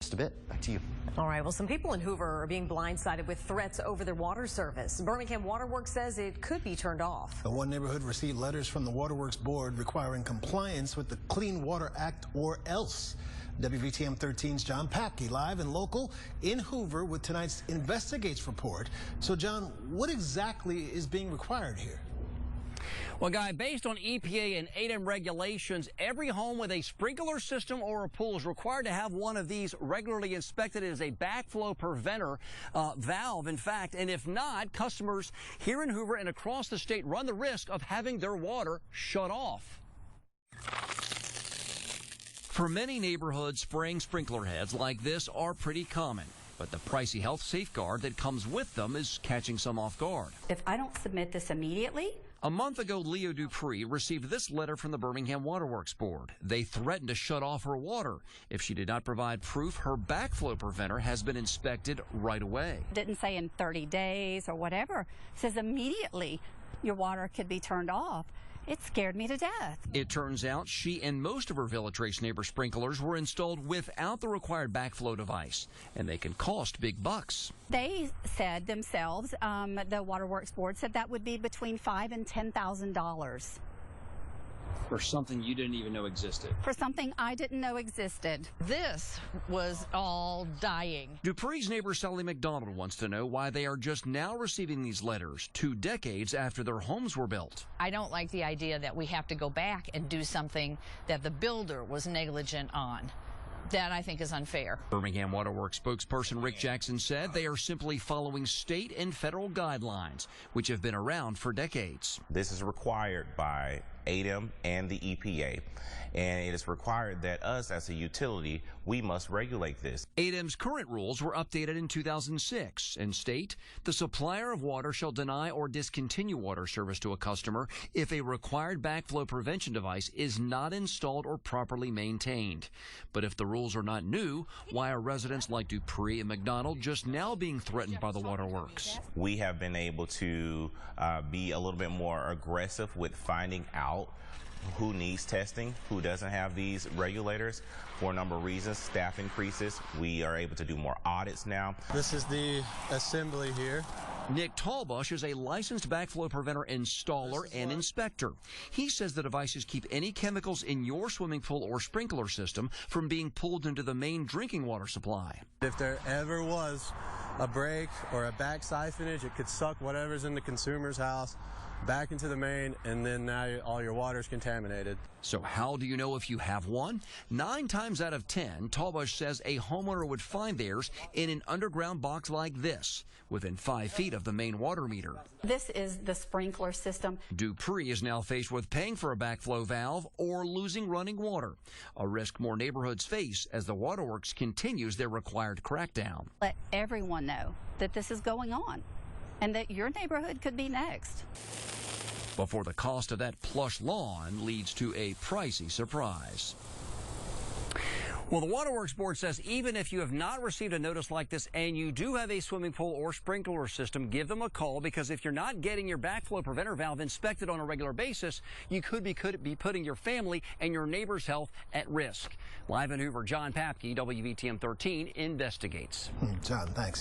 Just a bit. Back to you. All right. Well, some people in Hoover are being blindsided with threats over their water service. Birmingham Waterworks says it could be turned off. One neighborhood received letters from the Waterworks Board requiring compliance with the Clean Water Act or else. WVTM 13's John Papke live and local in Hoover with tonight's Investigates report. So, John, what exactly is being required here? Well, Guy, based on EPA and 8M regulations, every home with a sprinkler system or a pool is required to have one of these regularly inspected as a backflow preventer valve, in fact. And if not, customers here in Hoover and across the state run the risk of having their water shut off. For many neighborhoods, spraying sprinkler heads like this are pretty common. But the pricey health safeguard that comes with them is catching some off guard. If I don't submit this immediately. A month ago, Leo Dupree received this letter from the Birmingham Waterworks Board. They threatened to shut off her water if she did not provide proof her backflow preventer has been inspected right away. It didn't say in 30 days or whatever. It says immediately your water could be turned off. It scared me to death. It turns out she and most of her Villa Trace neighbor sprinklers were installed without the required backflow device, and they can cost big bucks. They said themselves, the Waterworks Board said that would be between $5,000 and $10,000. For something you didn't even know existed. For something I didn't know existed. This was all dying. Dupree's neighbor Sally McDonald wants to know why they are just now receiving these letters 2 decades after their homes were built. I don't like the idea that we have to go back and do something that the builder was negligent on. That I think is unfair. Birmingham Waterworks spokesperson Rick Jackson said they are simply following state and federal guidelines, which have been around for decades. This is required by 8M and the EPA, and it is required that us as a utility, we must regulate this. 8M's current rules were updated in 2006 and state the supplier of water shall deny or discontinue water service to a customer if a required backflow prevention device is not installed or properly maintained. But if the rules are not new, why are residents like Dupree and McDonald just now being threatened by the waterworks? We have been able to be a little bit more aggressive with finding out who needs testing, who doesn't have these regulators for a number of reasons. Staff increases. We are able to do more audits now. This is the assembly here. Nick Tallbush is a licensed backflow preventer installer and inspector. He says the devices keep any chemicals in your swimming pool or sprinkler system from being pulled into the main drinking water supply. If there ever was a break or a back siphonage, it could suck whatever's in the consumer's house back into the main, and then now all your water's contaminated. So how do you know if you have one? 9 times out of 10, Tallbush says a homeowner would find theirs in an underground box like this, within 5 feet of the main water meter. This is the sprinkler system. Dupree is now faced with paying for a backflow valve or losing running water, a risk more neighborhoods face as the waterworks continues their required crackdown. Let everyone know that this is going on and that your neighborhood could be next. Before the cost of that plush lawn leads to a pricey surprise. Well, the Waterworks Board says even if you have not received a notice like this and you do have a swimming pool or sprinkler system, give them a call, because if you're not getting your backflow preventer valve inspected on a regular basis, you could be putting your family and your neighbor's health at risk. Live in Hoover, John Papke, WVTM 13 investigates. John, thanks.